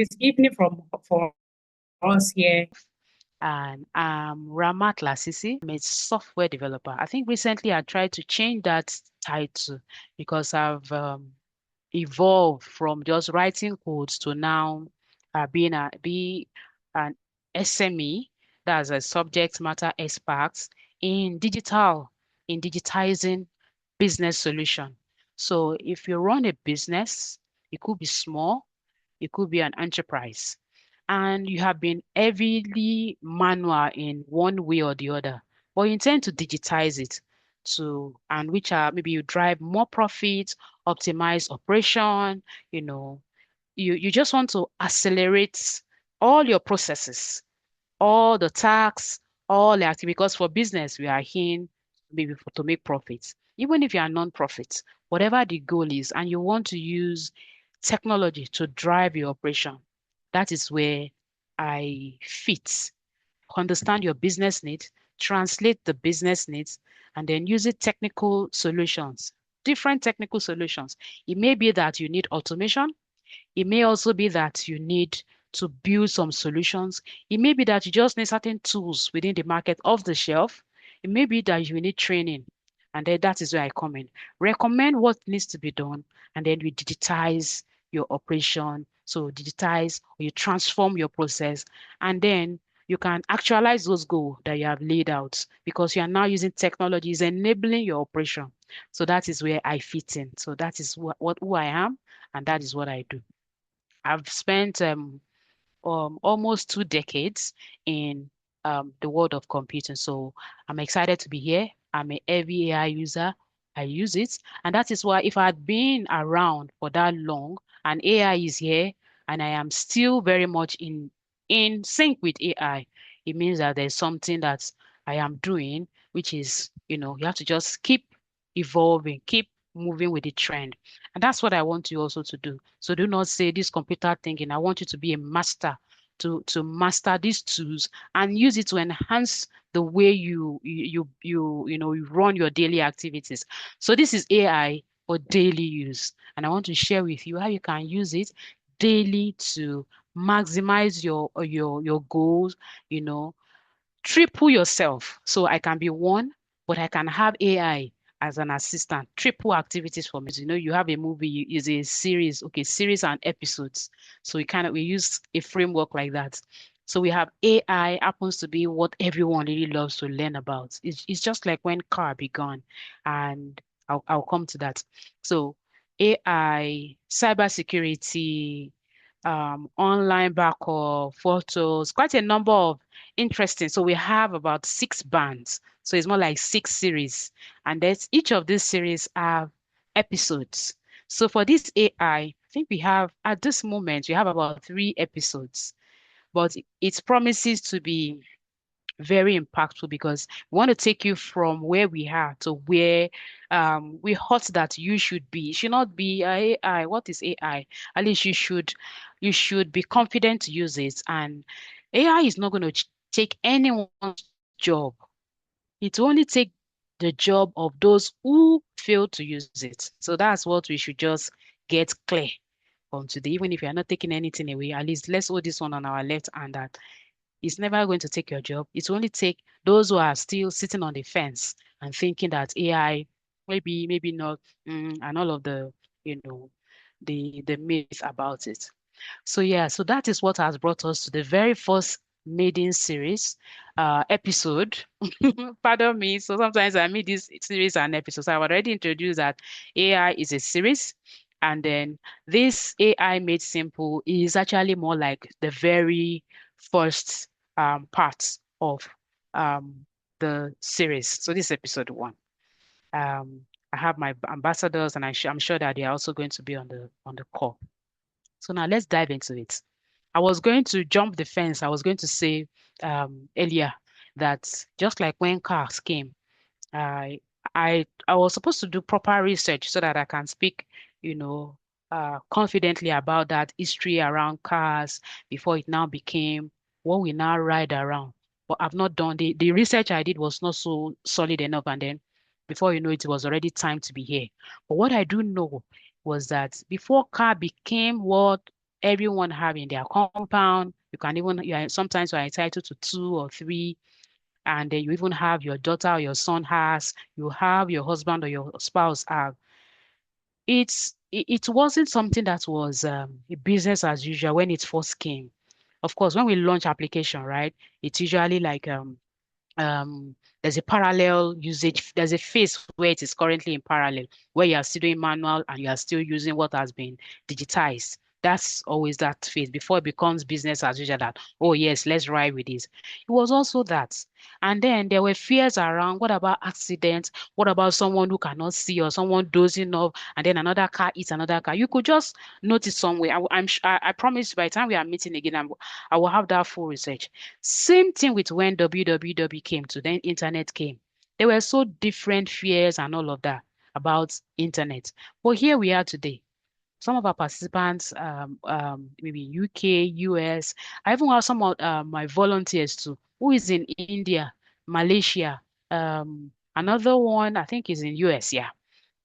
This evening for us here. And Ramat Lasisi. I'm a software developer. I think recently I tried to change that title because I've evolved from just writing codes to now be an SME, that's a subject matter expert in digitizing business solution. So if you run a business, it could be small, it could be an enterprise, and you have been heavily manual in one way or the other, but you intend to digitize it and which are maybe you drive more profit, optimize operation, you know, you just want to accelerate all your processes, all the tasks, all the activity, because for business, we are in maybe to make profits. Even if you are non-profit, whatever the goal is, and you want to use technology to drive your operation, that is where I fit. Understand your business needs, translate the business needs, and then use it technical solutions, different technical solutions. It may be that you need automation. It may also be that you need to build some solutions. It may be that you just need certain tools within the market off the shelf. It may be that you need training. And then that is where I come in. Recommend what needs to be done, and then we digitize your operation. So digitize or you transform your process, and then you can actualize those goals that you have laid out because you are now using technologies enabling your operation. So that is where I fit in. So that is what who I am, and that is what I do. I've spent almost 2 decades in the world of computing. So I'm excited to be here. I'm a heavy AI user. I use it. And that is why if I had been around for that long and AI is here and I am still very much in sync with AI, it means that there's something that I am doing, which is, you have to just keep evolving, keep moving with the trend. And that's what I want you also to do. So do not say this computer thinking. I want you to be a master, to master these tools and use it to enhance the way you run your daily activities. So this is AI for daily use. And I want to share with you how you can use it daily to maximize your goals, you know, triple yourself. So I can be one, but I can have AI as an assistant, triple activities for me. You have a movie, is a series, okay, series and episodes. So we use a framework like that. So we have AI happens to be what everyone really loves to learn about. It's just like when car began, and I'll come to that. So AI, cybersecurity, online backup, photos, quite a number of interesting. So we have about 6 bands. So it's more like 6 series. And there's each of these series have episodes. So for this AI, I think we have at this moment we have about 3 episodes, but it promises to be very impactful because we want to take you from where we are to where we thought that you should be. It should not be AI. What is AI? At least you should be confident to use it. And AI is not going to take anyone's job. It will only take the job of those who fail to use it. So that's what we should just get clear from today. Even if you're not taking anything away, at least let's hold this one on our left hand that it's never going to take your job. It will only take those who are still sitting on the fence and thinking that AI maybe not, and all of the myth about it. So yeah, so that is what has brought us to the very first maiden series episode. Pardon me. So sometimes I meet this series and episodes. I've already introduced that AI is a series. And then this AI made simple is actually more like the very first part of the series. So this is episode 1. I have my ambassadors, and I'm sure that they are also going to be on the call. So now let's dive into it. I was going to jump the fence. I was going to say earlier that just like when cars came, I I was supposed to do proper research so that I can speak, you know, confidently about that history around cars before it now became what we now ride around. But I've not done the research I did was not so solid enough, and then before you know it, it was already time to be here. But what I do know was that before car became what everyone have in their compound. You can even, sometimes you are entitled to two or three, and then you even have your daughter or your son has, you have your husband or your spouse have. It wasn't something that was a business as usual when it first came. Of course, when we launch application, right, it's usually like there's a parallel usage. There's a phase where it is currently in parallel, where you are still doing manual and you are still using what has been digitized. That's always that phase before it becomes business as usual. That, oh yes, let's ride with this. It was also that. And then there were fears around, what about accidents? What about someone who cannot see or someone dozing off and then another car hits another car? You could just notice somewhere. I promise by the time we are meeting again, I will have that full research. Same thing with when www came to, then internet came. There were so different fears and all of that about internet. But here we are today. Some of our participants, maybe UK, US, I even have some of my volunteers too, who is in India, Malaysia, another one I think is in US, yeah.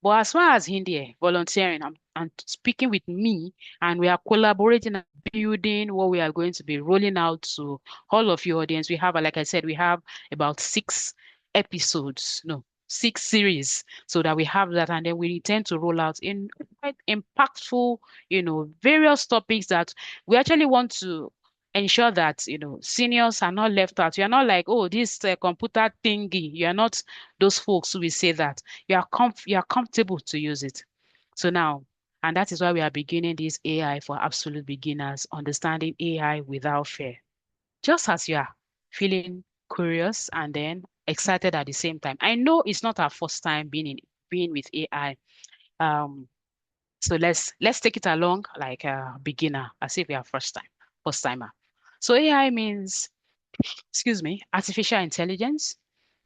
But as far as Hindi volunteering, I'm speaking with me, and we are collaborating and building what we are going to be rolling out to all of your audience. We have, like I said, we have about 6 episodes, no, 6 series, so that we have that, and then we intend to roll out in quite impactful, various topics that we actually want to ensure that seniors are not left out. You're not like, oh, this computer thingy. You're not those folks who will say that you are comfortable to use it. So now, and that is why we are beginning this AI for absolute beginners, understanding AI without fear. Just as you are feeling curious and then excited at the same time. I know it's not our first time being with AI. So let's take it along like a beginner, as if we are first timer. So AI means, excuse me, artificial intelligence.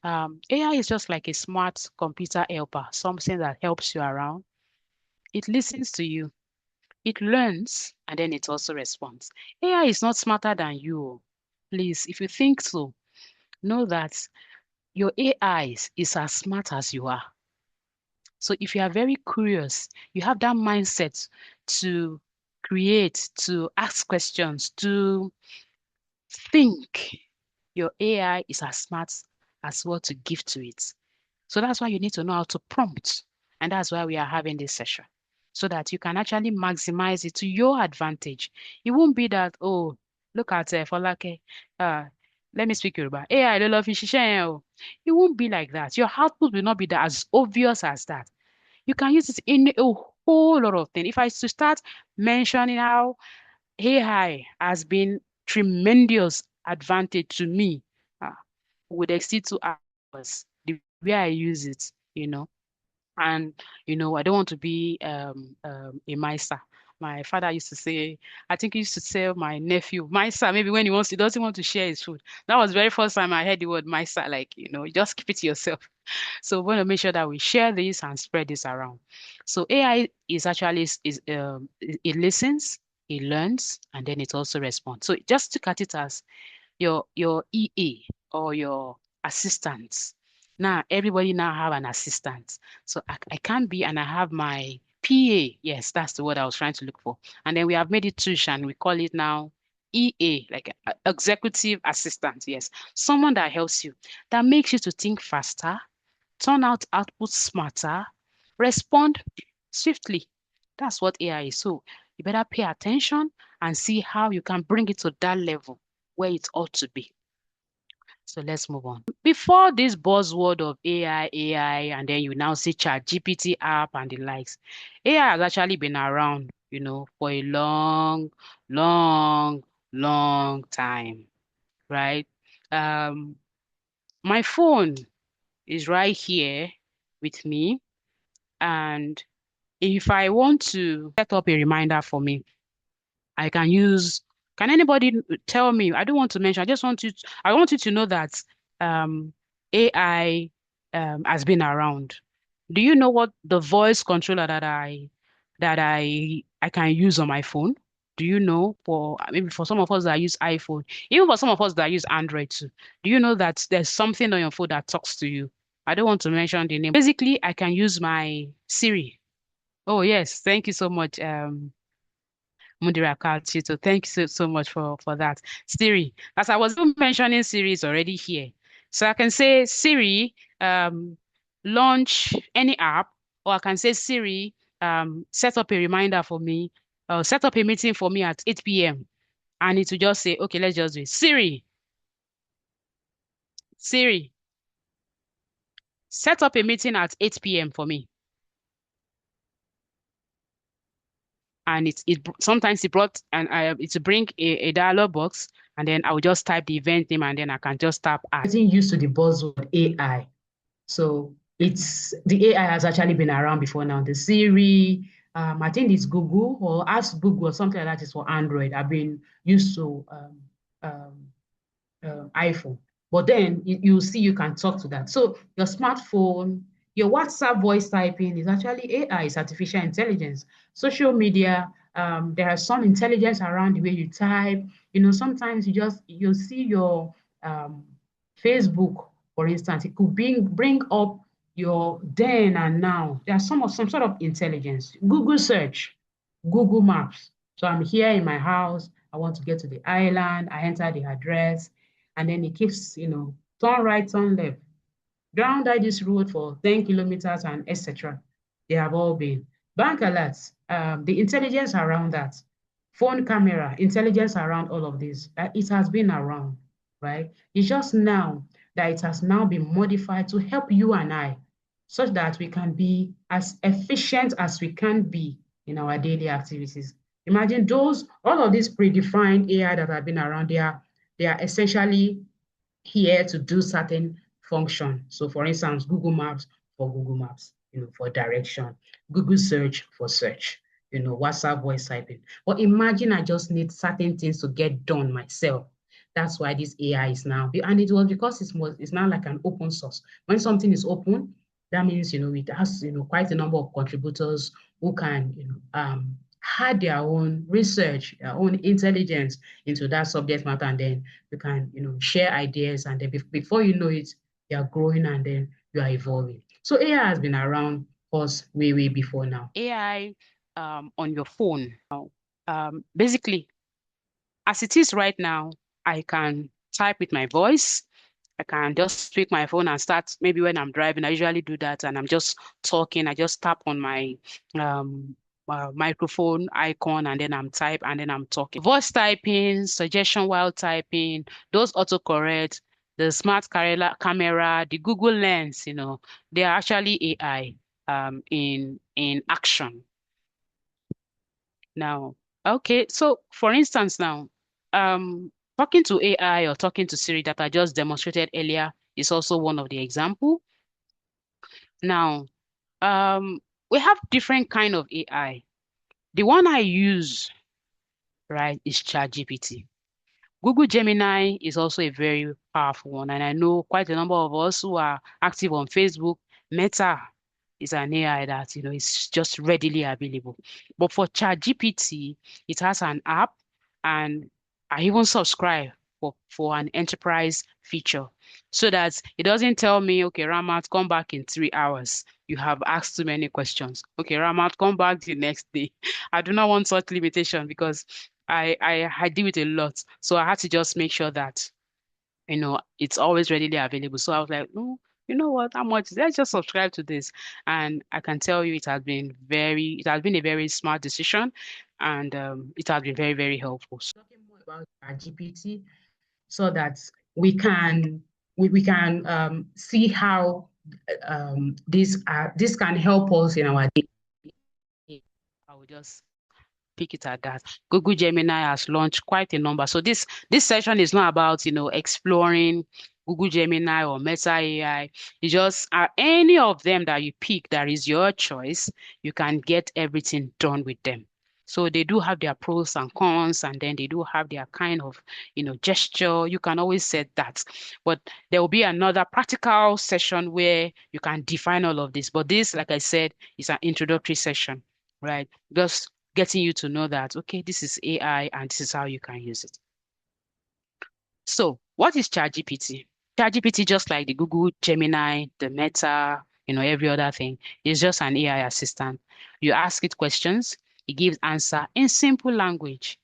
AI is just like a smart computer helper, something that helps you around. It listens to you, it learns, and then it also responds. AI is not smarter than you. Please, if you think so, know that your AI is as smart as you are. So if you are very curious, you have that mindset to create, to ask questions, to think, your AI is as smart as what to give to it. So that's why you need to know how to prompt. And that's why we are having this session, so that you can actually maximize it to your advantage. It won't be that, oh, look at Folake, uh, let me speak Yoruba. Hey, I don't love you. It won't be like that. Your output will not be that as obvious as that. You can use it in a whole lot of things. If I to start mentioning how AI has been tremendous advantage to me, uh, would exceed 2 hours. The way I use it. And I don't want to be a miser. My father used to say, I think he used to tell my nephew, miser, maybe when he doesn't want to share his food. That was the very first time I heard the word miser, like, just keep it to yourself. So we want to make sure that we share this and spread this around. So AI is actually it listens, it learns, and then it also responds. So just look at it as your EA or your assistant. Now everybody now have an assistant. So I can be, and I have my PA. Yes, that's the word I was trying to look for. And then we have made it tush and we call it now EA, like executive assistant. Yes, someone that helps you, that makes you to think faster, turn out output smarter, respond swiftly. That's what AI is. So you better pay attention and see how you can bring it to that level where it ought to be. So let's move on. Before this buzzword of AI, and then you now see ChatGPT app and the likes, AI has actually been around, for a long, long, long time, right? Um, my phone is right here with me, and if I want to set up a reminder for me, I can use. Can anybody tell me? I don't want to mention. I want you to know that AI has been around. Do you know what the voice controller that I can use on my phone? Do you know, for maybe for some of us that use iPhone, even for some of us that use Android too, do you know that there's something on your phone that talks to you? I don't want to mention the name. Basically, I can use my Siri. Oh yes, thank you so much. Mudira Kalchito. Thank you so much for that. Siri, as I was mentioning, Siri is already here. So I can say, Siri, launch any app, or I can say, Siri, set up a reminder for me, set up a meeting for me at 8 p.m. And it will just say, okay, let's just do it. Siri, Siri, set up a meeting at 8 p.m. for me. And sometimes it brought and it to bring a dialog box, and then I will just type the event name, and then I can just tap add. Getting used to the buzzword AI. So it's the AI has actually been around before now. The Siri, I think it's Google or Ask Google or something like that is for Android. I've been used to um, iPhone. But then you see you can talk to that. So your smartphone, your WhatsApp voice typing is actually AI, it's artificial intelligence. Social media, there are some intelligence around the way you type. Sometimes you see your um, Facebook, for instance, it could bring up your then and now. There's some sort of intelligence. Google search, Google Maps. So I'm here in my house. I want to get to the island. I enter the address, and then it keeps, turn right, turn left, down that this road for 10 kilometers and etc. They have all been. Bank alerts, the intelligence around that, phone camera, intelligence around all of this, it has been around, right? It's just now that it has now been modified to help you and I, such that we can be as efficient as we can be in our daily activities. Imagine all of these predefined AI that have been around, they are essentially here to do certain function. So for instance, Google Maps for Google Maps, for direction, Google search for search, WhatsApp voice typing. But imagine I just need certain things to get done myself. That's why this AI is now, and it was because it's now like an open source. When something is open, that means, it has, quite a number of contributors who can, add their own research, their own intelligence into that subject matter, and then you can, share ideas, and then before you know it, you are growing, and then you are evolving. So AI has been around us way, way before now. AI on your phone. Basically, as it is right now, I can type with my voice. I can just pick my phone and start. Maybe when I'm driving, I usually do that, and I'm just talking. I just tap on my um, microphone icon, and then I'm type, and then I'm talking. Voice typing, suggestion while typing, those autocorrect, the smart camera, the Google Lens, they are actually AI in action. Now, okay, so for instance, now, talking to AI or talking to Siri that I just demonstrated earlier is also one of the example. Now, um, we have different kind of AI. The one I use, right, is ChatGPT. Google Gemini is also a very powerful one, and I know quite a number of us who are active on Facebook. Meta is an AI that is just readily available. But for ChatGPT, it has an app, and I even subscribe for an enterprise feature, so that it doesn't tell me, okay, Ramat, come back in 3 hours. You have asked too many questions. Okay, Ramat, come back the next day. I do not want such limitation because I deal with a lot. So I had to just make sure that, it's always readily available. So I was like, no, you know what, how much? Let's just subscribe to this. And I can tell you it has been a very smart decision, and it has been very, very helpful. Talking more about our GPT, so that we can see how this can help us in our day. I will just pick it at that. Google Gemini has launched quite a number. So this session is not about, exploring Google Gemini or Meta AI. It's just any of them that you pick that is your choice, you can get everything done with them. So they do have their pros and cons, and then they do have their kind of, gesture. You can always set that. But there will be another practical session where you can define all of this. But this, like I said, is an introductory session, right? Just getting you to know that, okay, this is AI and this is how you can use it. So what is ChatGPT? ChatGPT, just like the Google Gemini, the Meta, every other thing, is just an AI assistant. You ask it questions, it gives answer in simple language.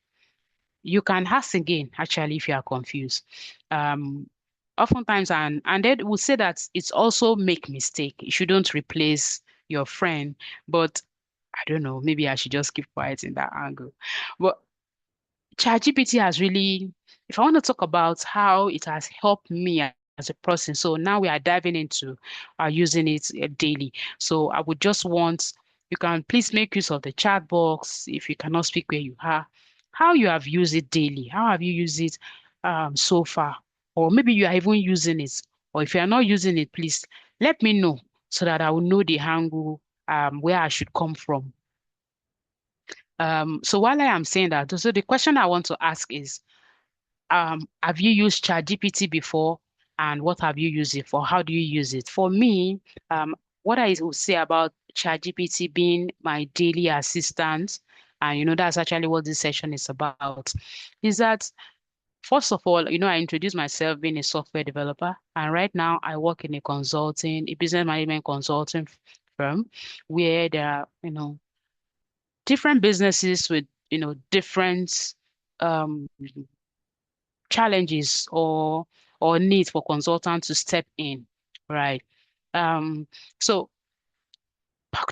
You can ask again, actually, if you are confused. Um, Oftentimes, and then we'll say that it's also make mistake. You shouldn't replace your friend, but I don't know, maybe I should just keep quiet in that angle. But ChatGPT has really, if I want to talk about how it has helped me as a person, so now we are diving into using it daily. So I would just want, you can please make use of the chat box if you cannot speak where you are, how you have used it daily, how have you used it so far, or maybe you are even using it, or if you are not using it, please let me know so that I will know the angle where I should come from. So while I am saying that, so the question I want to ask is, have you used ChatGPT before? And what have you used it for? How do you use it? For me, what I would say about ChatGPT being my daily assistant, and that's actually what this session is about, is that first of all, I introduced myself being a software developer, and right now I work in a business management consulting firm where there are, different businesses with, different um challenges or needs for consultants to step in, right? Um, so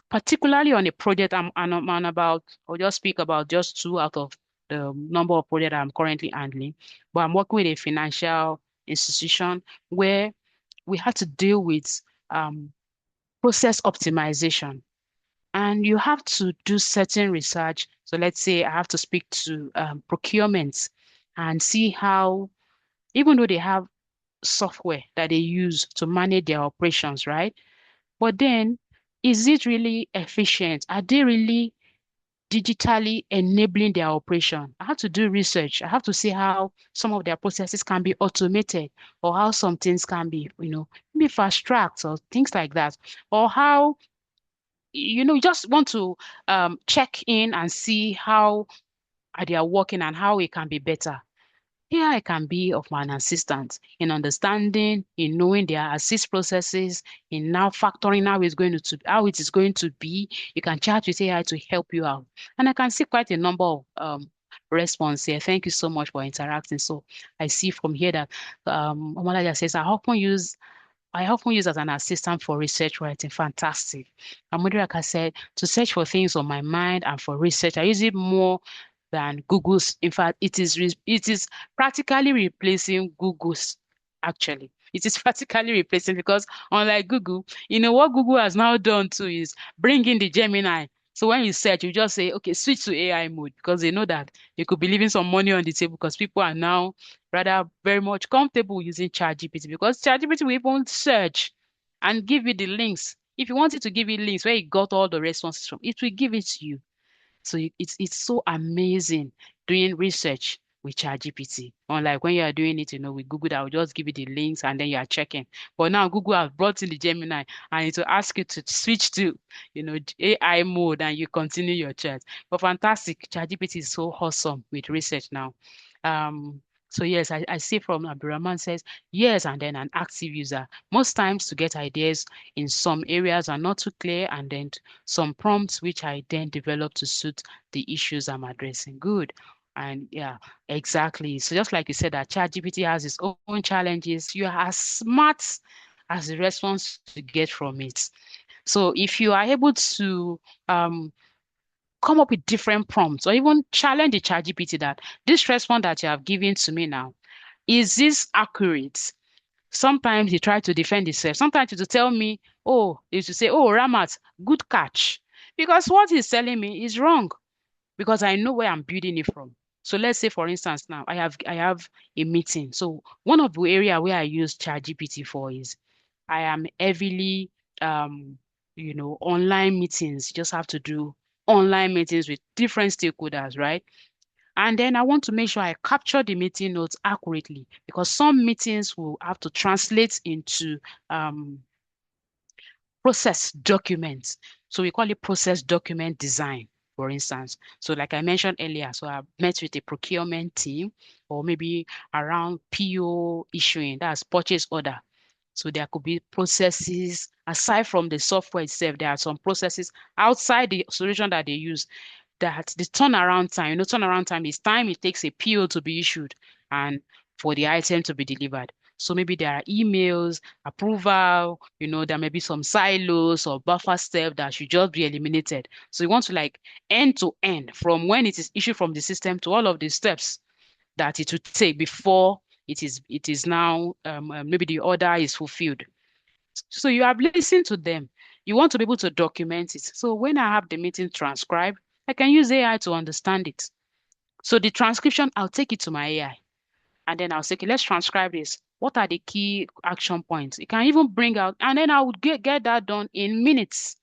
particularly on a project I'm on about, I'll just speak about just two out of the number of projects I'm currently handling. But I'm working with a financial institution where we had to deal with um, process optimization. And you have to do certain research. So let's say I have to speak to procurement and see how, even though they have software that they use to manage their operations, right? But then, is it really efficient? Are they really digitally enabling their operation? I have to do research. I have to see how some of their processes can be automated, or how some things can be, maybe fast tracked or things like that, or how, you just want to check in and see how are they are working and how it can be better. Here I can be of an assistant in understanding, in knowing their assist processes, in now factoring how it is going to be. You can chat with AI to help you out. And I can see quite a number of response here. Thank you so much for interacting. So I see from here that Omalaja says, I often use as an assistant for research writing. Fantastic. And Mudiraka said, to search for things on my mind and for research, I use it more than Google's. In fact, it is practically replacing Google's, actually. It is practically replacing, because unlike Google, what Google has now done too is bring in the Gemini. So when you search, you just say, okay, switch to AI mode, because they know that they could be leaving some money on the table, because people are now rather very much comfortable using ChatGPT, because ChatGPT will even search and give you the links. If you want it to give you links where it got all the responses from, it will give it to you. So it's so amazing doing research with ChatGPT. Unlike when you are doing it, with Google, that will just give you the links and then you are checking. But now Google has brought in the Gemini and it will ask you to switch to, AI mode, and you continue your chat. But fantastic, ChatGPT is so awesome with research now. Um, so yes, I see from Abdurrahman says yes, and then an active user. Most times to get ideas in some areas are not too clear, and then some prompts which I then develop to suit the issues I'm addressing. Good. And yeah, exactly. So just like you said, that ChatGPT has its own challenges, you are as smart as the response you get from it. So if you are able to um, come up with different prompts, or even challenge the ChatGPT that this response that you have given to me now, is this accurate? Sometimes he try to defend himself. Sometimes he to tell me, oh, he to say, oh, Ramat, good catch. Because what he's telling me is wrong, because I know where I'm building it from. So let's say, for instance, now I have a meeting. So one of the area where I use ChatGPT for is I am heavily online meetings. You just have to do online meetings with different stakeholders, right? And then I want to make sure I capture the meeting notes accurately, because some meetings will have to translate into um, process documents. So we call it process document design, for instance. So like I mentioned earlier, so I met with a procurement team, or maybe around PO issuing, that's purchase order. So there could be processes aside from the software itself. There are some processes outside the solution that they use. that the turnaround time, turnaround time is time it takes a PO to be issued and for the item to be delivered. So maybe there are emails, approval, there may be some silos or buffer step that should just be eliminated. So you want to like end to end from when it is issued from the system to all of the steps that it would take before it is now maybe the order is fulfilled. So you have listened to them. You want to be able to document it. So when I have the meeting transcribed, I can use AI to understand it. So the transcription, I'll take it to my AI and then I'll say, okay, let's transcribe this. What are the key action points? It can even bring out, and then I would get that done in minutes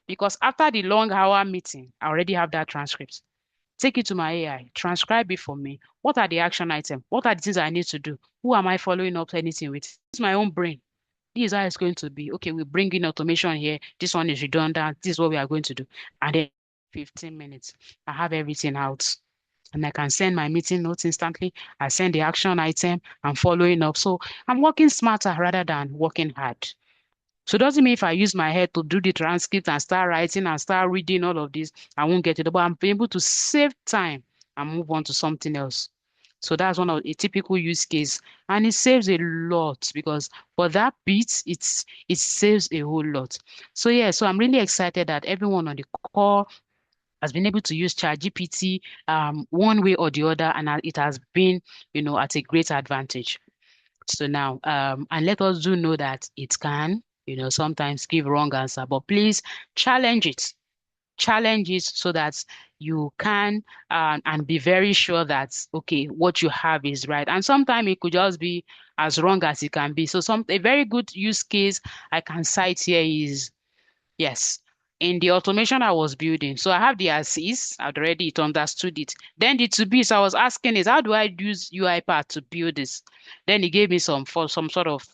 because after the long hour meeting, I already have that transcript. Take it to my AI, transcribe it for me. What are the action items? What are the things I need to do? Who am I following up anything with? It's my own brain. This is how it's going to be. Okay, we bring in automation here. This one is redundant. This is what we are going to do. And then 15 minutes, I have everything out. And I can send my meeting notes instantly. I send the action item. I'm following up. So I'm working smarter rather than working hard. So it doesn't mean if I use my head to do the transcript and start writing and start reading all of this, I won't get it. But I'm able to save time and move on to something else. So that's one of a typical use case. And it saves a lot because for that bit, it saves a whole lot. So yeah, so I'm really excited that everyone on the call has been able to use ChatGPT one way or the other, and it has been, at a great advantage. So now, and let us do know that it can, sometimes give wrong answer, but please challenge it. Challenge it so that you can and be very sure that okay, what you have is right. And sometimes it could just be as wrong as it can be. So a very good use case I can cite here is yes. In the automation I was building, so I have the assist, I'd already it understood it. Then the to be, so I was asking is how do I use UiPath to build this? Then he gave me some sort of,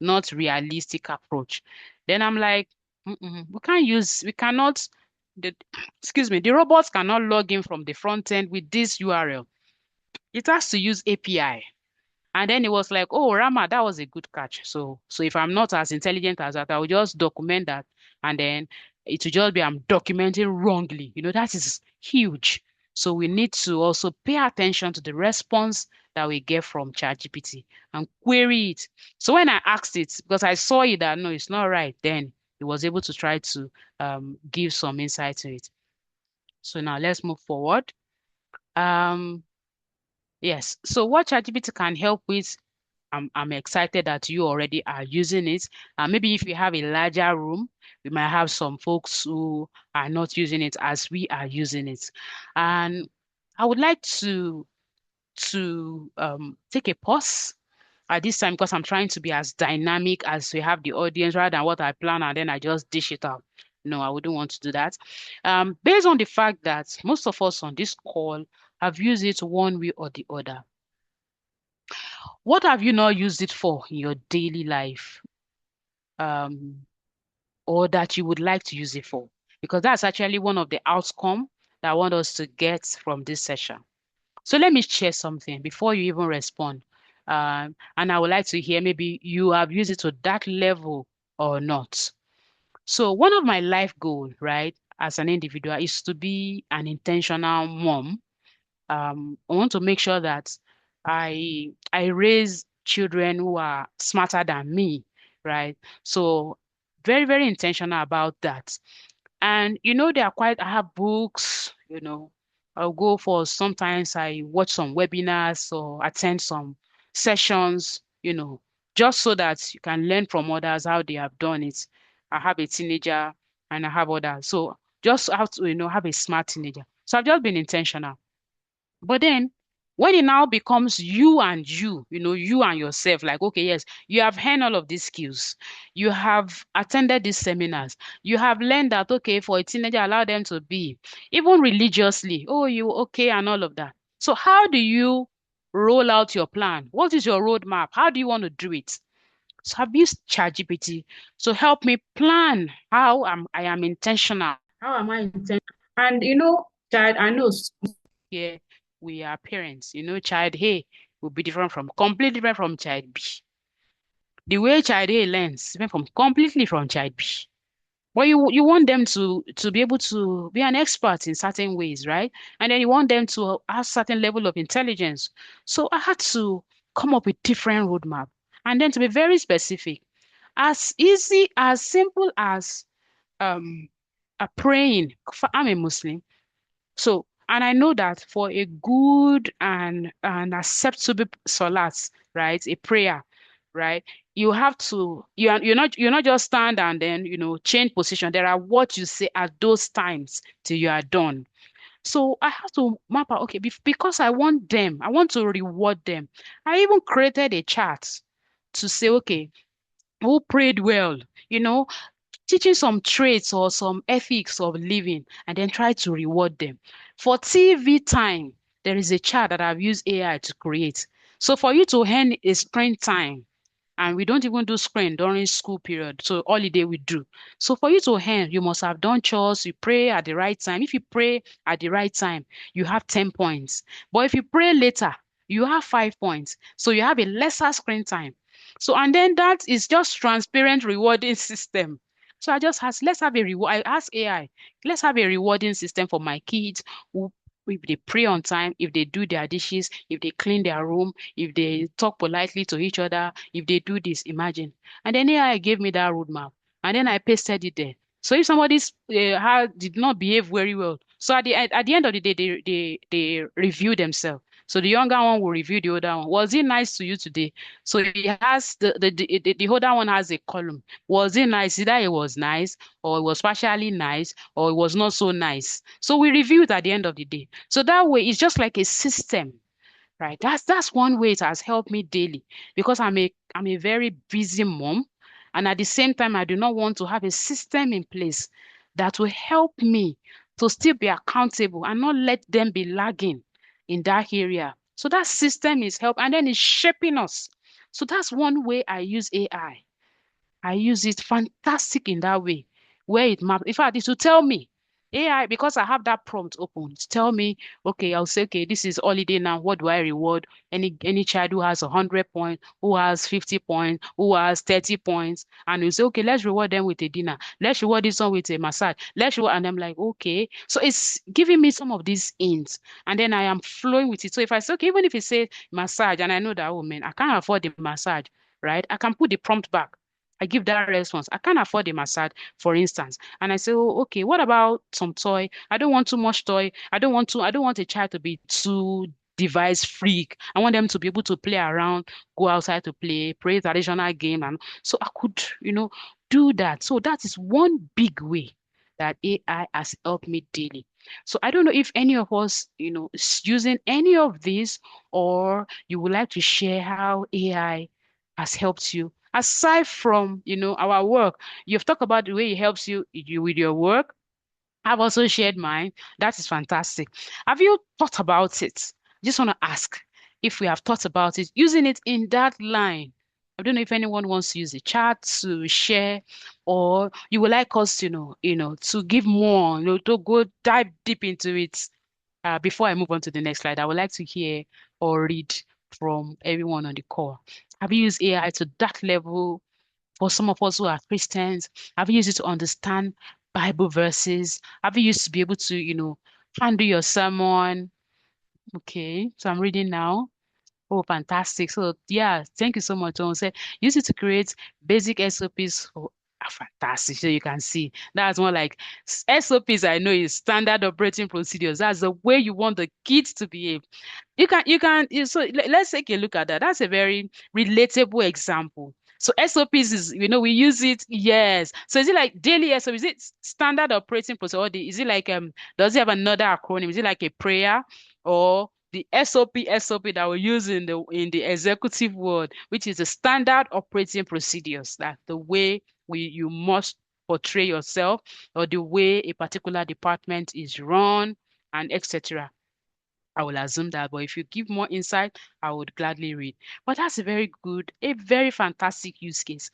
not realistic approach. Then I'm like, we cannot, the, excuse me, the robots cannot log in from the front end with this URL. It has to use API. And then it was like, oh, Rama, that was a good catch. So if I'm not as intelligent as that, I will just document that. And then it will just be I'm documenting wrongly. That is huge. So we need to also pay attention to the response that we get from ChatGPT and query it. So when I asked it, because I saw it that no, it's not right, then it was able to try to give some insight to it. So now let's move forward. Um, yes. So what ChatGPT can help with I'm excited that you already are using it. Maybe if you have a larger room, we might have some folks who are not using it as we are using it. And I would like to take a pause at this time because I'm trying to be as dynamic as we have the audience rather than what I plan and then I just dish it out. No, I wouldn't want to do that. Based on the fact that most of us on this call have used it one way or the other. What have you not used it for in your daily life, um, or that you would like to use it for? Because that's actually one of the outcome that I want us to get from this session. So let me share something before you even respond. And I would like to hear maybe you have used it to that level or not. So one of my life goals, right, as an individual is to be an intentional mom. I want to make sure that I raise children who are smarter than me, right? So very, very intentional about that. And they are quite, I have books, I'll go for sometimes I watch some webinars or attend some sessions, just so that you can learn from others how they have done it. I have a teenager and I have others. So just have to, have a smart teenager. So I've just been intentional. But then when it now becomes you and you and yourself, like, okay, yes, you have learned all of these skills. You have attended these seminars. You have learned that, okay, for a teenager, allow them to be, even religiously, oh, you okay, and all of that. So how do you roll out your plan? What is your roadmap? How do you want to do it? So I've used ChatGPT to help me plan how I am intentional. How am I intentional? And child, I know Here we are parents. Child A will be different from completely different from child B. The way child A learns is different from completely from child B. But you want them to be able to be an expert in certain ways, right? And then you want them to have certain level of intelligence. So I had to come up with different roadmap, and then to be very specific, as easy, as simple as um a praying. I'm a Muslim, so, and I know that for a good and acceptable salat, right, a prayer, right, you have to you're not just stand and then change position. There are what you say at those times till you are done. So I have to map out, okay, because I want them, I want to reward them. I even created a chart to say, okay, who prayed well, you know, teaching some traits or some ethics of living, and then try to reward them. For TV time, there is a chart that I've used AI to create. So for you to earn a screen time, and we don't even do screen during school period, so holiday we do. So for you to earn, you must have done chores, you pray at the right time. If you pray at the right time, you have 10 points. But if you pray later, you have 5 points. So you have a lesser screen time. So, and then that is just transparent rewarding system. So I just asked, let's have a reward. I asked AI, let's have a rewarding system for my kids who, if they pray on time, if they do their dishes, if they clean their room, if they talk politely to each other, if they do this, imagine. And then AI gave me that roadmap, and then I pasted it there. So if somebody's did not behave very well, so at the end of the day, they review themselves. So the younger one will review the older one. Was it nice to you today? So he has the older one has a column. Was it nice? Either it was nice, or it was partially nice, or it was not so nice. So we review it at the end of the day. So that way, it's just like a system, right? That's one way it has helped me daily, because I'm a very busy mom, and at the same time, I do not want to have a system in place that will help me to still be accountable and not let them be lagging in that area. So that system is help, and then it's shaping us. So that's one way I use AI. I use it fantastic in that way, where it maps. In fact, it will tell me AI, because I have that prompt open. To tell me, okay, I'll say, okay, this is holiday now. What do I reward? Any child who has 100 points, who has 50 points, who has 30 points, and you say, okay, let's reward them with a dinner. Let's reward this one with a massage. Let's reward, and I'm like, okay. So it's giving me some of these hints, and then I am flowing with it. So if I say, okay, even if it says massage, and I know that, oh man, I can't afford the massage, right? I can put the prompt back. I give that response. I can't afford a massage, for instance. And I say, oh, okay, what about some toy? I don't want too much toy. I don't want a child to be too device freak. I want them to be able to play around, go outside to play traditional game. And so I could, do that. So that is one big way that AI has helped me daily. So I don't know if any of us, is using any of these, or you would like to share how AI has helped you aside from our work. You've talked about the way it helps you with your work. I've also shared mine. That is fantastic. Have you thought about it? Just want to ask if we have thought about it, using it in that line. I don't know if anyone wants to use the chat to share, or you would like us to to give more, to go dive deep into it. Before I move on to the next slide, I would like to hear or read from everyone on the call. Have you used AI to that level? For some of us who are Christians, have you used it to understand Bible verses? Have you used to be able to, handle your sermon? Okay, so I'm reading now. Oh, fantastic. So yeah, thank you so much. Someone said use it to create basic SOPs for fantastic. So you can see that's more like SOPs. I know is standard operating procedures. That's the way you want the kids to behave. So let's take a look at that. That's a very relatable example. So SOPs is, we use it, yes. So is it like daily SOP? Is it standard operating procedure? Or is it like does it have another acronym? Is it like a prayer, or the SOP that we use in the executive world, which is the standard operating procedures, that the way you must portray yourself, or the way a particular department is run, and etc. I will assume that, but if you give more insight, I would gladly read. But that's a very fantastic use case.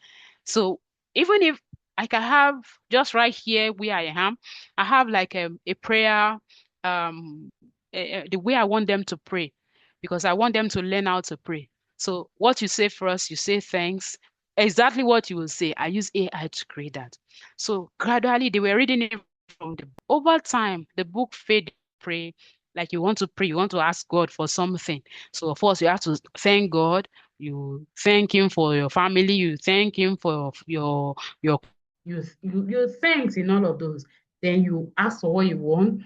So even if I can have just right here where I am, I have like a prayer, um, the way I want them to pray, because I want them to learn how to pray. So what you say first, you say thanks. exactly what you will say. I use AI to create that. So gradually they were reading it from the over time, the book fade pray. Like you want to pray, you want to ask God for something. So of course you have to thank God. You thank him for your family, you thank him for your you thanks in all of those. Then you ask for what you want,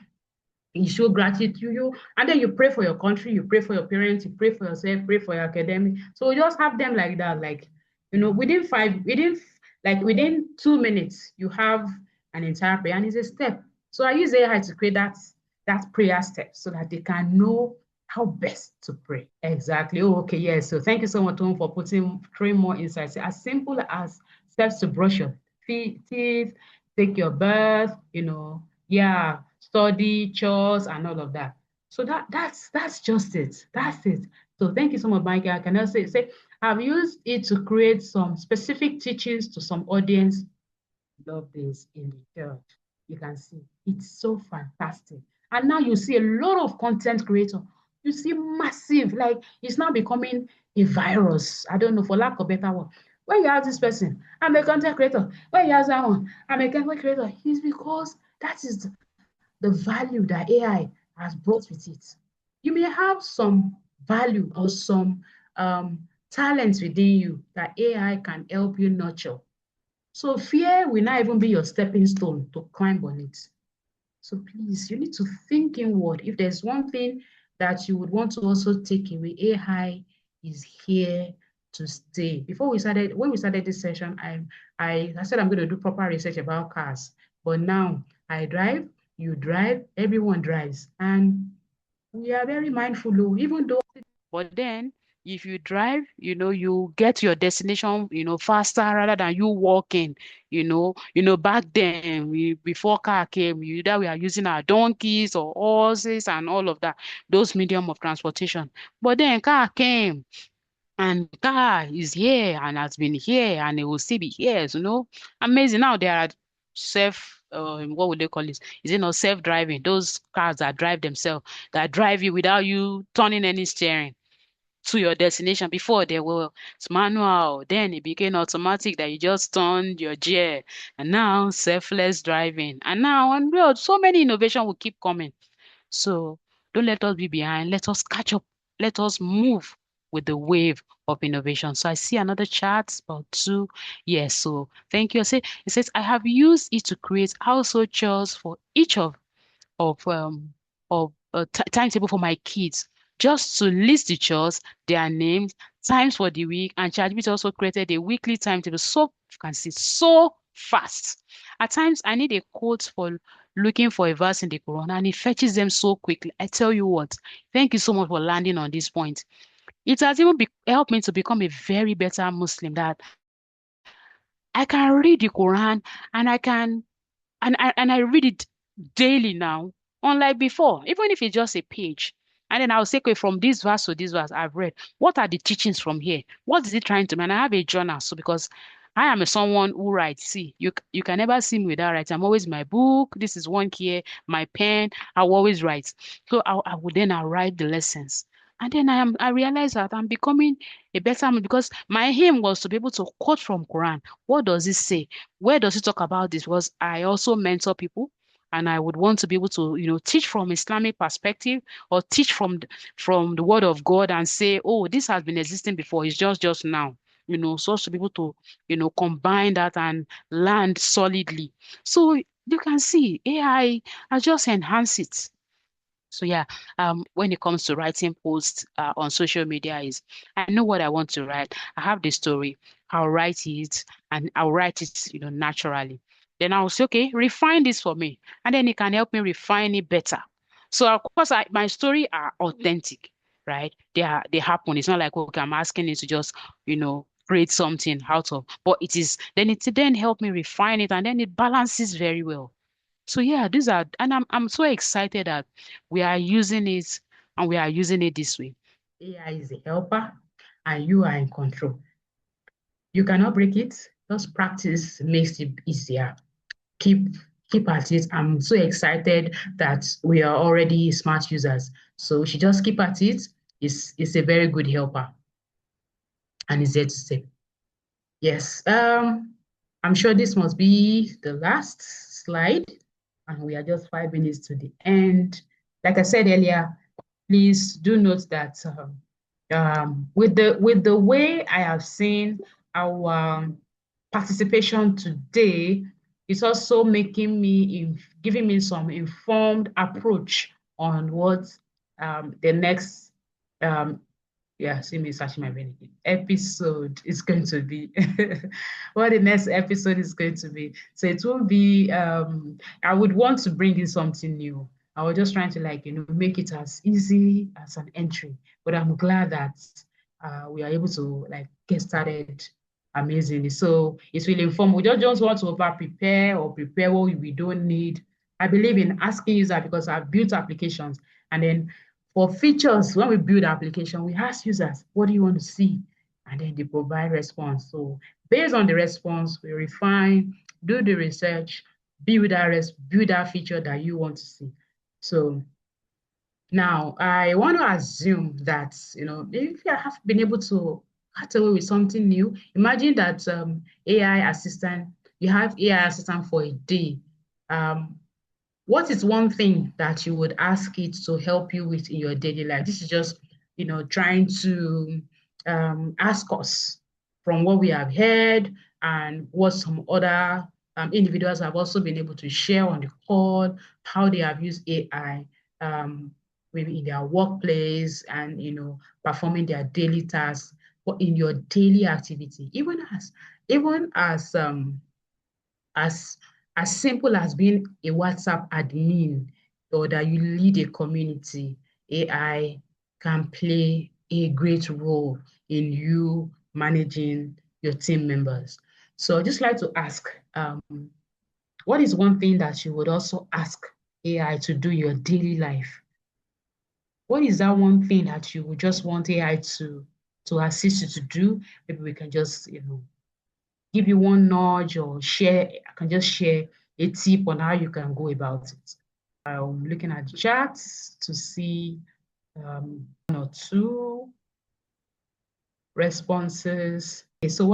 you show gratitude, and then you pray for your country, you pray for your parents, you pray for yourself, pray for your academic. So we just have them like that, like within 2 minutes, you have an entire prayer, and it's a step. So I use AI to create that prayer step so that they can know how best to pray. Exactly. Oh, okay, yes. So thank you so much, Tom, for putting three more insights. As simple as steps to brush your teeth, take your bath, yeah, study, chores, and all of that. So that's just it. That's it. So thank you so much, Michael. I can also say I've used it to create some specific teachings to some audience. Love this in the church. You can see it's so fantastic. And now you see a lot of content creator. You see massive, like it's now becoming a virus. I don't know, for lack of better word. When you have this person, I'm a content creator. When you have that one, I'm a content creator. It's because that is the value that AI has brought with it. You may have some value or some talents within you that AI can help you nurture. So fear will not even be your stepping stone to climb on it. So please, you need to think inward. If there's one thing that you would want to also take away, AI is here to stay. When we started this session, I said I'm going to do proper research about cars. But now I drive, you drive, everyone drives. And we are very mindful, though, even though but then if you drive, you get to your destination, faster rather than you walking, back then before car came, that we are using our donkeys or horses and all of that, those medium of transportation. But then car came and car is here and has been here and it will still be here, Amazing. Now there are what would they call this? Is it not self-driving? Those cars that drive themselves, that drive you without you turning any steering to your destination. Before they were it's manual, then it became automatic that you just turned your gear, and now selfless driving. And now on road, so many innovation will keep coming. So don't let us be behind. Let us catch up. Let us move with the wave of innovation. So I see another chart about two. Yes, so thank you. It says I have used it to create household chores for each of um of a timetable for my kids, just to list the chores, their names, times for the week, and ChatGPT also created a weekly timetable. So you can see so fast. At times I need a quote for looking for a verse in the Quran, and it fetches them so quickly. I tell you what, thank you so much for landing on this point. It has even helped me to become a very better Muslim, that I can read the Quran and I read it daily now, unlike before. Even if it's just a page, and then I'll say, okay, from this verse to this verse I've read, what are the teachings from here? What is it trying to mean? And I have a journal, so because I am someone who writes. See, you can never see me without writing. I'm always my book. This is one here, my pen. I will always write. So I write the lessons. And then I realize that I'm becoming a better man, because my aim was to be able to quote from Quran. What does it say? Where does it talk about this? Was I also mentor people, and I would want to be able to, teach from Islamic perspective, or teach from the Word of God and say, oh, this has been existing before. It's just now. So as to be able to, combine that and land solidly. So you can see AI has just enhanced it. So yeah, when it comes to writing posts on social media, is I know what I want to write. I have the story. I'll write it, and I'll write it, naturally. Then I'll say, okay, refine this for me, and then it can help me refine it better. So of course, my story are authentic, right? They happen. It's not like, okay, I'm asking it to just, create something out of, but it then help me refine it, and then it balances very well. So yeah, and I'm so excited that we are using it, and we are using it this way. AI is a helper and you are in control. You cannot break it. Just practice makes it easier. Keep keep at it. I'm so excited that we are already smart users. So we should just keep at it. It's a very good helper and it's here to stay. Yes. I'm sure this must be the last slide, and we are just 5 minutes to the end. Like I said earlier, please do note that with the way I have seen our participation today, it's also making me giving me some informed approach on what the next um, yeah, see me searching my brain again. Episode is going to be what the next episode is going to be. So it will be I would want to bring in something new. I was just trying to make it as easy as an entry. But I'm glad that we are able to get started amazingly. So it's really informal. We don't want to over prepare or prepare what we don't need. I believe in asking user because I've built applications and then for features, when we build application, we ask users, what do you want to see? And then they provide response. So based on the response, we refine, do the research, build that feature that you want to see. So now I want to assume that, if you have been able to cut away with something new, imagine that AI assistant, you have AI assistant for a day. Um, what is one thing that you would ask it to help you with in your daily life? This is just, trying to ask us from what we have heard and what some other individuals have also been able to share on the call, how they have used AI, um, maybe in their workplace and, performing their daily tasks, but in your daily activity, even as as simple as being a WhatsApp admin or that you lead a community, AI can play a great role in you managing your team members. So I'd just like to ask, what is one thing that you would also ask AI to do in your daily life? What is that one thing that you would just want AI to assist you to do? Maybe we can just, give you one nudge or share, I can just share a tip on how you can go about it. I'm looking at the charts to see one or two responses. Okay, so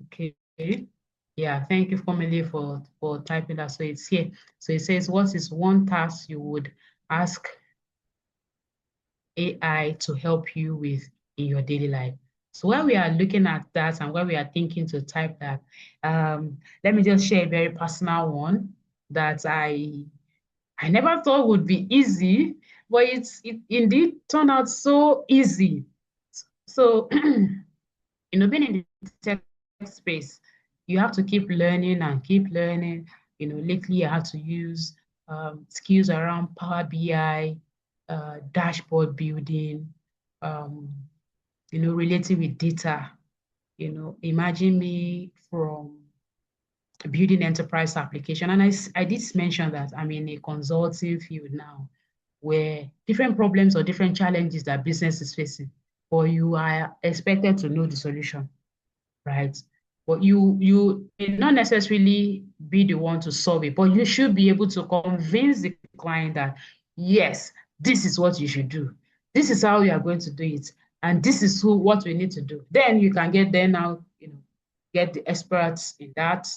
okay, yeah, thank you formally for typing that. So it's here. So it says, what is one task you would ask AI to help you with in your daily life? So while we are looking at that and while we are thinking to type that, let me just share a very personal one that I never thought would be easy, but it indeed turned out so easy. So, being in the tech space, you have to keep learning and keep learning. Lately I had to use skills around Power BI, dashboard building, um, relating with data. Imagine me from building enterprise application. And I did mention that I'm in a consulting field now where different problems or different challenges that business is facing, but you are expected to know the solution, right? But you may not necessarily be the one to solve it, but you should be able to convince the client that yes, this is what you should do. This is how you are going to do it, and this is what we need to do. Then you can get there now, get the experts in that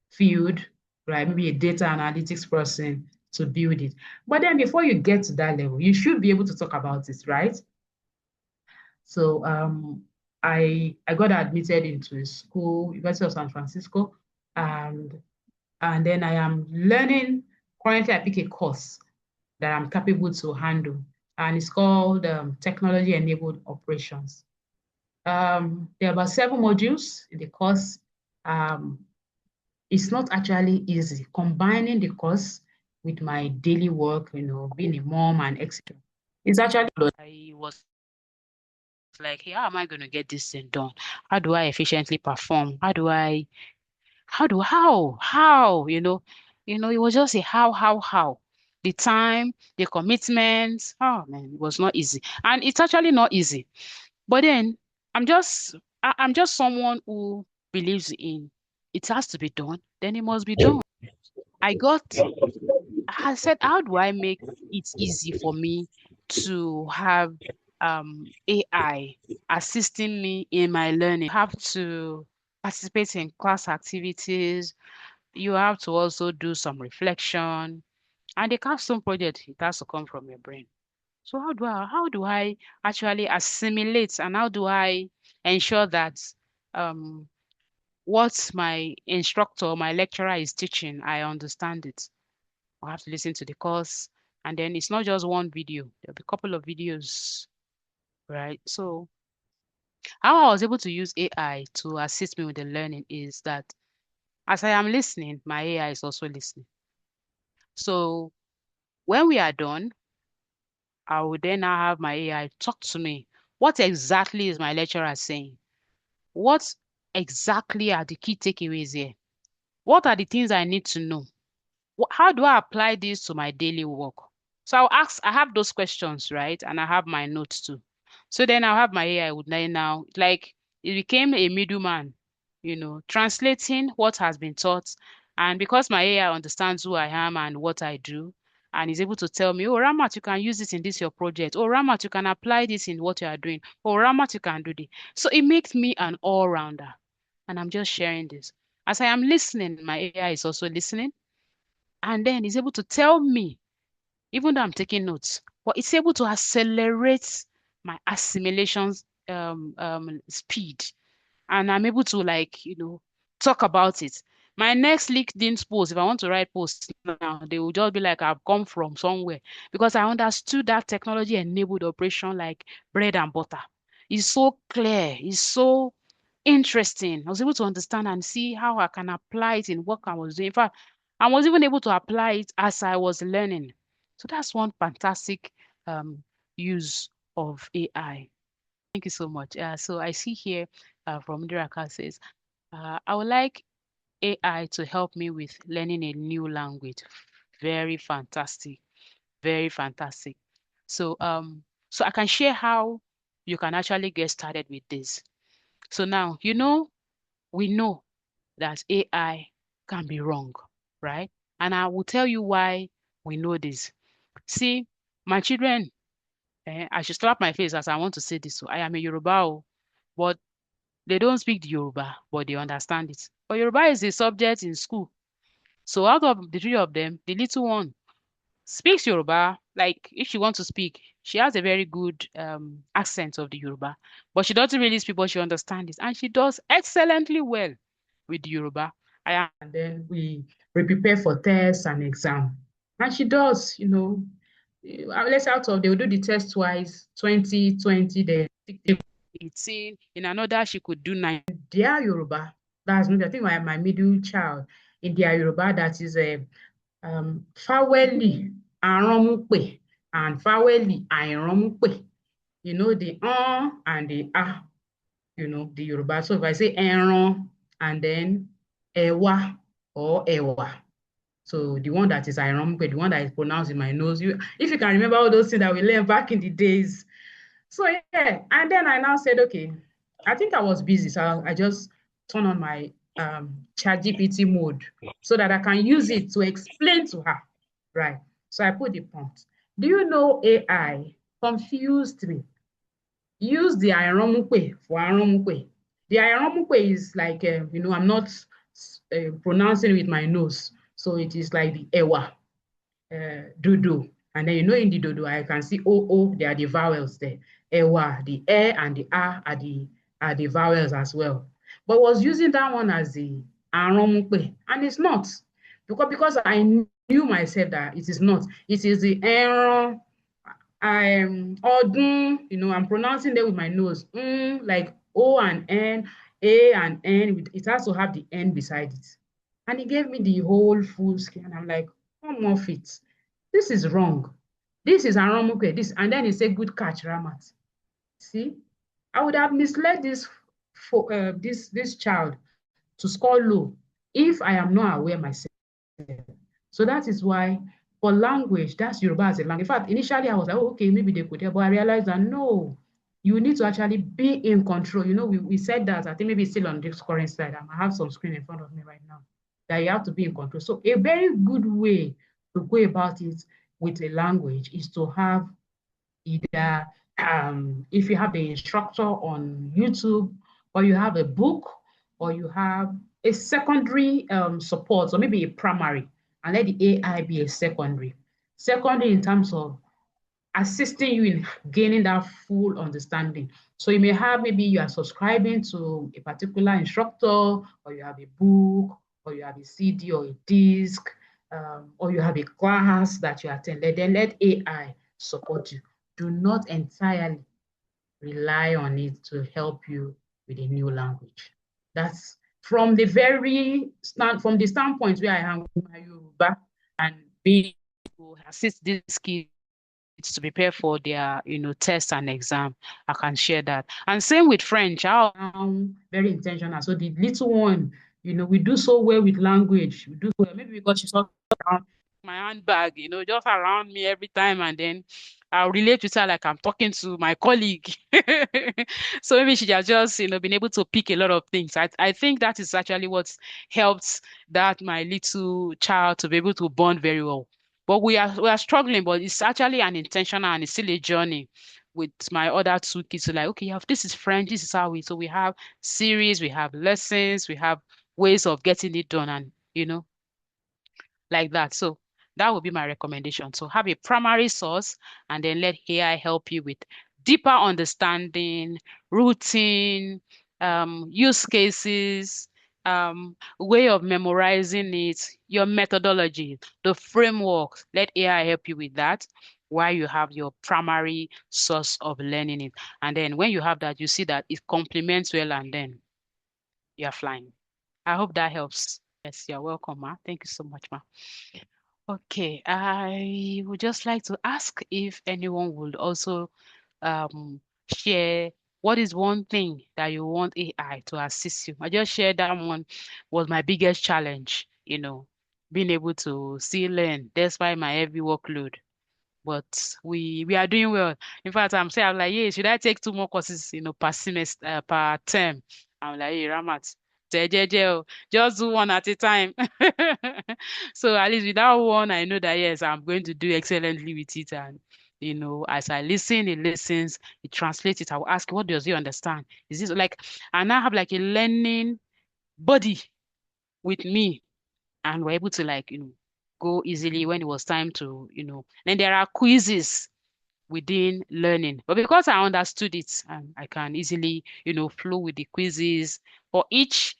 field, right? Maybe a data analytics person to build it. But then before you get to that level, you should be able to talk about it, right? So I got admitted into a school, University of San Francisco, and and then I am learning. Currently, I pick a course that I'm capable to handle, and it's called Technology Enabled Operations. There are about 7 modules in the course. Um, it's not actually easy combining the course with my daily work, being a mom and etc. It's actually I was like, hey, how am I going to get this thing done? How do I efficiently perform? How? It was just a how. The time, the commitment. Oh man, it was not easy. And it's actually not easy. But then I'm just someone who believes in it has to be done, then it must be done. I got I said, how do I make it easy for me to have AI assisting me in my learning. You have to participate in class activities. You have to also do some reflection. And the capstone project, it has to come from your brain. So how do I actually assimilate, and how do I ensure that um, what my instructor, my lecturer is teaching, I understand it? I have to listen to the course, and then it's not just one video. There'll be a couple of videos, right? So how I was able to use AI to assist me with the learning is that as I am listening, my AI is also listening. So when we are done, I will then now have my AI talk to me. What exactly is my lecturer saying? What exactly are the key takeaways here? What are the things I need to know? How do I apply this to my daily work? So I'll ask, I have those questions, right? And I have my notes too. So then I'll have my AI would now, like, it became a middleman, translating what has been taught. And because my AI understands who I am and what I do, and is able to tell me, oh, Ramat, you can use this in this your project. Oh, Ramat, you can apply this in what you are doing. Oh, Ramat, you can do this. So it makes me an all-rounder. And I'm just sharing this. As I am listening, my AI is also listening, and then it's able to tell me, even though I'm taking notes, but it's able to accelerate my assimilation speed, and I'm able to, like, talk about it. My next LinkedIn post, if I want to write posts now, they will just be like, I've come from somewhere, because I understood that technology enabled operation like bread and butter. It's so clear, it's so interesting. I was able to understand and see how I can apply it in what I was doing. In fact, I was even able to apply it as I was learning. So that's one fantastic um, use of AI. Thank you so much. So I see here from Diraka says, I would like AI to help me with learning a new language. Very fantastic. Very fantastic. So I can share how you can actually get started with this. So now, we know that AI can be wrong, right? And I will tell you why we know this. See, my children, I should slap my face as I want to say this. So I am a Yoruba, but they don't speak the Yoruba, but they understand it. But Yoruba is a subject in school. So out of the three of them, the little one speaks Yoruba. Like, if she wants to speak, she has a very good accent of the Yoruba, but she doesn't really speak, but she understands it, and she does excellently well with the Yoruba. I am. And then we prepare for tests and exam. And she does, let's out of they will do the test twice, 20, 20, then 18. In another, she could do 9. their Yoruba. That's me. I think my middle child in their Yoruba, that is a Faweli Aranmupe and Faweli Airanmupe. The and the the Yoruba. So if I say Ẹran and then Ẹwà or Ẹwà. So the one that is Airanmupe, the one that is pronounced in my nose. If you can remember all those things that we learned back in the days. So yeah, and then I now said, okay, I think I was busy, so I just turned on my ChatGPT mode so that I can use it to explain to her, right? So I put the prompt. Do you know AI confused me? Use the Aranmupe for Aranmupe. The Aranmupe is like, I'm not pronouncing with my nose, so it is like the Ewa dodo. And then in the dodo, I can see they are the vowels there. Ewa, the e and the a are the vowels as well. But was using that one as the aromupe, and it's not. Because I knew myself that it is not. It is the ẹran, ọdún, I'm pronouncing them with my nose. Like O and N, A and N, it has to have the N beside it. And he gave me the whole full scale. And I'm like, come off it. This is wrong. This is Aramuke. This, and then he said, good catch, Ramat. See, I would have misled this child to score low if I am not aware myself. So that is why for language, that's Yoruba as a language. In fact, initially I was like, oh, okay, maybe they could help, but I realized that no, you need to actually be in control. We said that, I think maybe it's still on this current slide. I have some screen in front of me right now, that you have to be in control. So a very good way to go about it with a language is to have either if you have the instructor on YouTube, or you have a book, or you have a secondary support, or maybe a primary, and let the AI be a secondary. Secondary in terms of assisting you in gaining that full understanding. So you may have, maybe you are subscribing to a particular instructor, or you have a book, or you have a CD or a disc, or you have a class that you attend. Then let AI support you. Do not entirely rely on it to help you with a new language. That's from the from the standpoint where I am with my Yoruba and Being to assist these kids to prepare for their, tests and exam. I can share that. And same with French. How very intentional. So the little one, we do so well with language. We do so well, maybe because she's not around my handbag, just around me every time, and then I'll relate with her like I'm talking to my colleague. So maybe she has just, been able to pick a lot of things. I think that is actually what's helped that my little child to be able to bond very well. But we are struggling, but it's actually an intentional and it's still a journey with my other two kids. So like, okay, this is French, this is how we have series, we have lessons, we have ways of getting it done, and like that. So that would be my recommendation. So have a primary source and then let AI help you with deeper understanding, routine, use cases, way of memorizing it, your methodology, the framework. Let AI help you with that while you have your primary source of learning it. And then when you have that, you see that it complements well, and then you're flying. I hope that helps. Yes, you're welcome, ma. Thank you so much, ma. Okay, I would just like to ask if anyone would also share what is one thing that you want AI to assist you. I just shared that one was my biggest challenge, being able to still learn despite my heavy workload. But we are doing well. In fact, I'm like, yeah, should I take two more courses, per semester, per term? I'm like, hey, Ramat, just do one at a time. So at least with that one, I know that yes, I'm going to do excellently with it. And as I listen, it listens, it translates it. I will ask, what does he understand? Is this like, and I have like a learning buddy with me, and we're able to like, go easily when it was time to, then there are quizzes within learning. But because I understood it, I can easily, flow with the quizzes. For each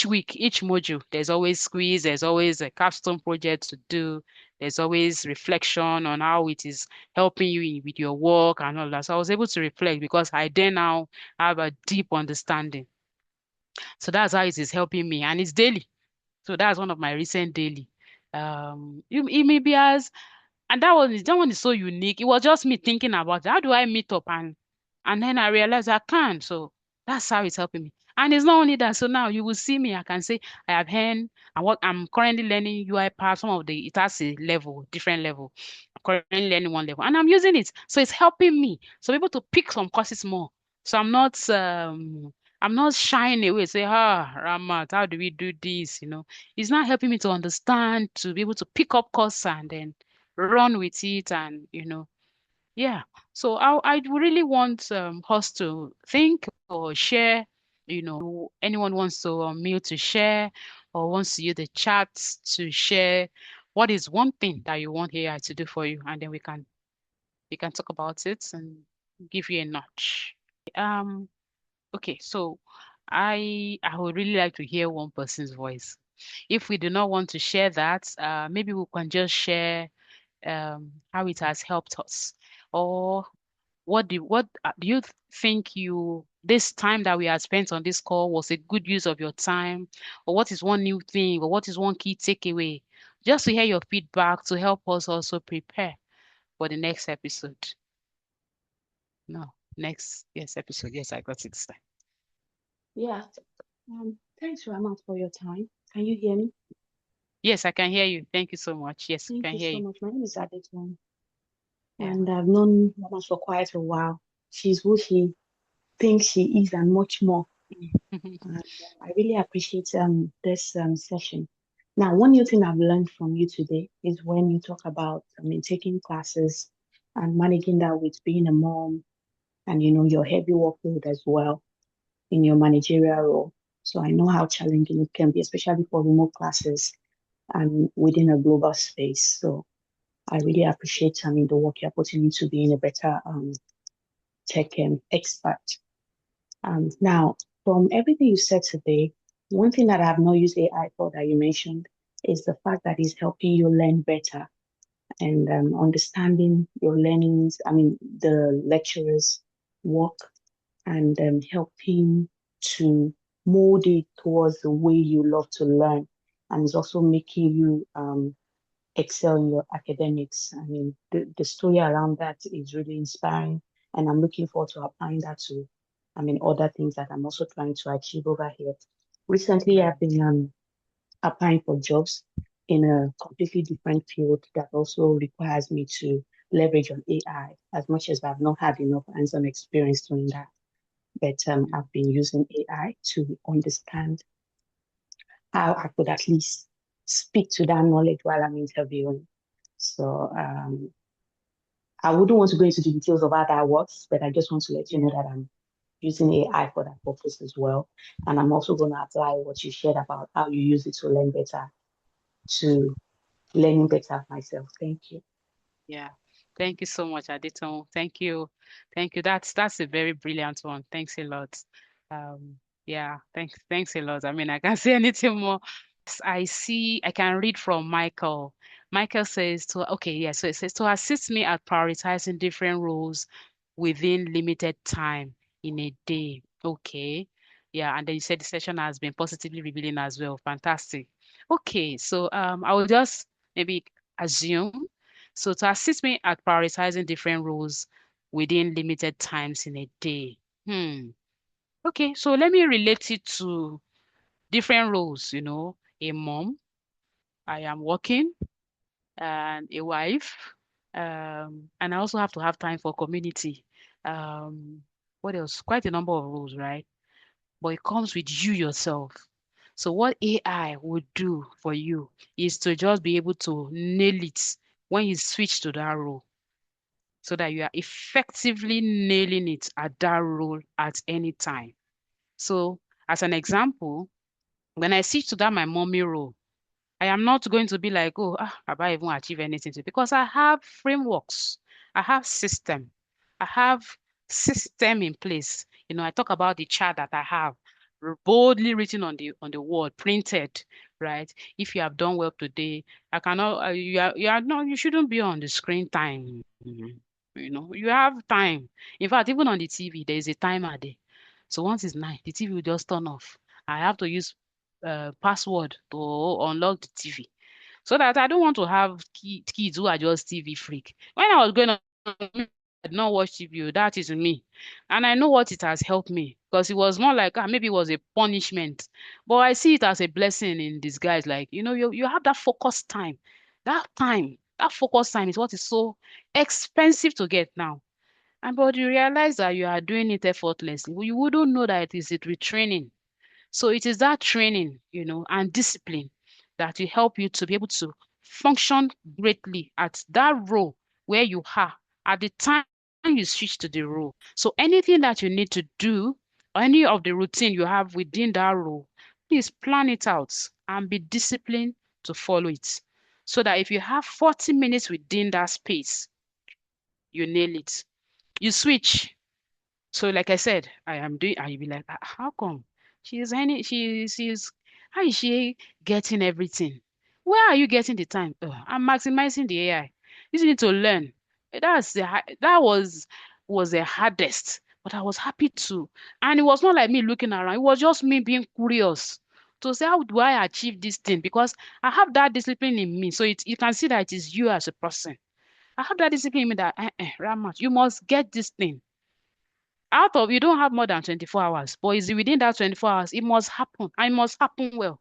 week, each module, there's always quiz, there's always a capstone project to do, there's always reflection on how it is helping you with your work and all that. So I was able to reflect because I then now have a deep understanding. So that's how it is helping me, and it's daily. So that's one of my recent daily. It may be as and that one is so unique. It was just me thinking about how do I meet up, and then I realized I can. So that's how it's helping me. And it's not only that. So now you will see me. I can say I have learned and what I'm currently learning UiPath. Some of it has a level, different level. I'm currently learning one level, and I'm using it. So it's helping me. So I'm able to pick some courses more. So I'm not shying away. Say, Ramat, how do we do this? It's not helping me to understand, to be able to pick up courses and then run with it, and yeah. So I would really want us to think or share. Anyone wants to mail to share or wants to use the chat to share what is one thing that you want AI to do for you, and then we can talk about it and give you a notch. Um. Okay. So I would really like to hear one person's voice. If we do not want to share that, maybe we can just share how it has helped us, or what do you think you this time that we have spent on this call was a good use of your time, or what is one new thing, or what is one key takeaway? Just to hear your feedback to help us also prepare for the next episode. No, next yes episode. Yes, I got it this time. Yeah. Thanks, Ramat, for your time. Can you hear me? Yes, I can hear you. Thank you so much. Yes, I Thank can you hear so you. much. My name is Adeton, Yeah. and I've known Ramat for quite a while. She's who she thinks she is and much more. And I really appreciate this session. Now, one new thing I've learned from you today is when you talk about, taking classes and managing that with being a mom and your heavy workload as well in your managerial role. So I know how challenging it can be, especially for remote classes and within a global space. So I really appreciate the work you're putting into being a better tech expert. Now, from everything you said today, one thing that I've not used AI for that you mentioned is the fact that it's helping you learn better and understanding your learnings, the lecturers' work, and helping to mold it towards the way you love to learn. And it's also making you excel in your academics. I mean, the story around that is really inspiring. And I'm looking forward to applying that to, other things that I'm also trying to achieve over here. Recently, I've been applying for jobs in a completely different field that also requires me to leverage on AI, as much as I've not had enough hands-on experience doing that. But I've been using AI to understand how I could at least speak to that knowledge while I'm interviewing. So I wouldn't want to go into the details of how that works, but I just want to let you know that I'm using AI for that purpose as well. And I'm also going to apply what you shared about how you use it to learn better, to learning better myself. Thank you. Yeah. Thank you so much, Aditon. Thank you. Thank you. That's a very brilliant one. Thanks a lot. Yeah, thanks a lot. I mean, I can't say anything more. I can read from Michael. Michael says okay, yeah, so it says to assist me at prioritizing different roles within limited time in a day. Okay. Yeah, and then you said the session has been positively revealing as well. Fantastic. Okay, so I will just maybe assume. So to assist me at prioritizing different roles within limited times in a day. Hmm. Okay, so let me relate it to different roles, a mom, I am working, and a wife, and I also have to have time for community. Um, what else? Quite a number of roles, right? But it comes with you yourself. So what AI would do for you is to just be able to nail it when you switch to that role so that you are effectively nailing it at that role at any time. So as an example, when I switch to that my mommy role, I am not going to be like, oh, have I even achieved anything today? Because I have frameworks, I have I have system in place. I talk about the chart that I have boldly written on the wall, printed, right? If you have done well today, I cannot. You are not. You shouldn't be on the screen time. You have time. In fact, even on the TV, there is a timer there. So once it's night, the TV will just turn off. I have to use password to unlock the TV. So that I don't want to have kids who are just TV freak. When I was growing up, I did not watch TV. That is me. And I know what it has helped me because it was more like maybe it was a punishment. But I see it as a blessing in disguise. Like, you have that focus time. That focus time is what is so expensive to get now. And but you realize that you are doing it effortlessly. You wouldn't know that it is it retraining. So it is that training, and discipline that will help you to be able to function greatly at that role where you are at the time you switch to the role. So anything that you need to do, or any of the routine you have within that role, please plan it out and be disciplined to follow it. So that if you have 40 minutes within that space, you nail it. You switch. So like I said, I am doing, and you be like, how come? How is she getting everything? Where are you getting the time? I'm maximizing the AI. You need to learn. That was the hardest, but I was happy to. And it was not like me looking around. It was just me being curious to say, how do I achieve this thing? Because I have that discipline in me. So you can see that it is you as a person. I have that discipline in me that, Ramat, you must get this thing out of you don't have more than 24 hours, but is within that 24 hours, it must happen and it must happen well.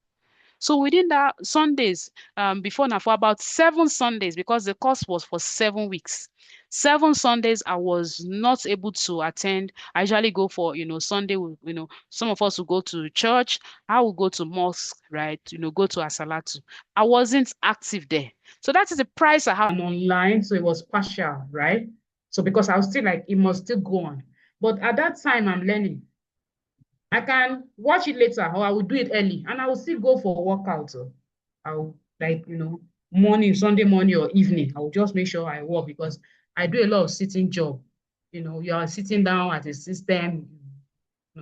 So within that Sundays, before now, for about 7 Sundays, because the course was for 7 weeks, 7 Sundays I was not able to attend. I usually go for, Sunday, some of us will go to church, I will go to mosque, right? Go to Asalatu. I wasn't active there. So that is the price I have. Online, so it was partial, right? So because I was still like, it must still go on. But at that time, I'm learning. I can watch it later or I will do it early and I will still go for a workout. I'll like, morning, Sunday morning or evening. I will just make sure I work because I do a lot of sitting job. You are sitting down at a system.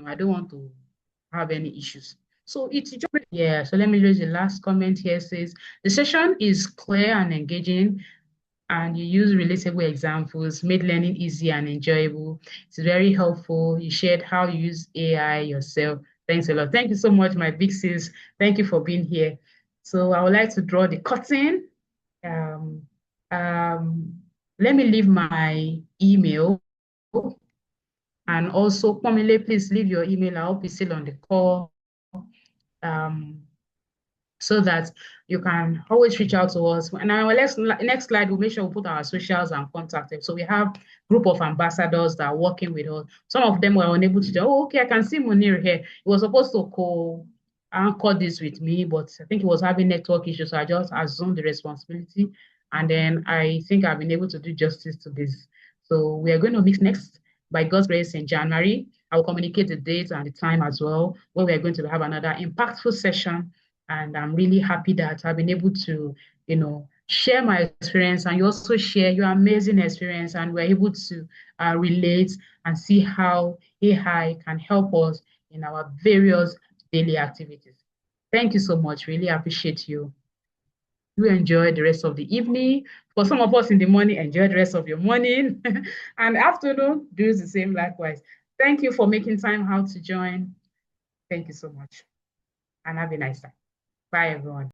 I don't want to have any issues. So it's just, yeah. So let me read the last comment here. It says the session is clear and engaging and you use relatable examples, made learning easy and enjoyable. It's very helpful. You shared how you use AI yourself. Thanks a lot. Thank you so much, my big sis. Thank you for being here. So I would like to draw the curtain. Um, um, Let me leave my email. And also, Pamela, please leave your email. I hope you're still on the call. Um, so that you can always reach out to us. And our next slide, we'll make sure we put our socials and contact them. So we have a group of ambassadors that are working with us. Some of them were unable to do, oh, okay, I can see Munir here. He was supposed to anchor this with me, but I think he was having network issues. So I just assumed the responsibility. And then I think I've been able to do justice to this. So we are going to meet next by God's grace in January. I will communicate the date and the time as well, where we are going to have another impactful session and I'm really happy that I've been able to, share my experience and you also share your amazing experience and we're able to relate and see how AI can help us in our various daily activities. Thank you so much. Really appreciate you. You enjoy the rest of the evening. For some of us in the morning, enjoy the rest of your morning. And afternoon, do the same likewise. Thank you for making time out to join. Thank you so much. And have a nice time. Bye, everyone.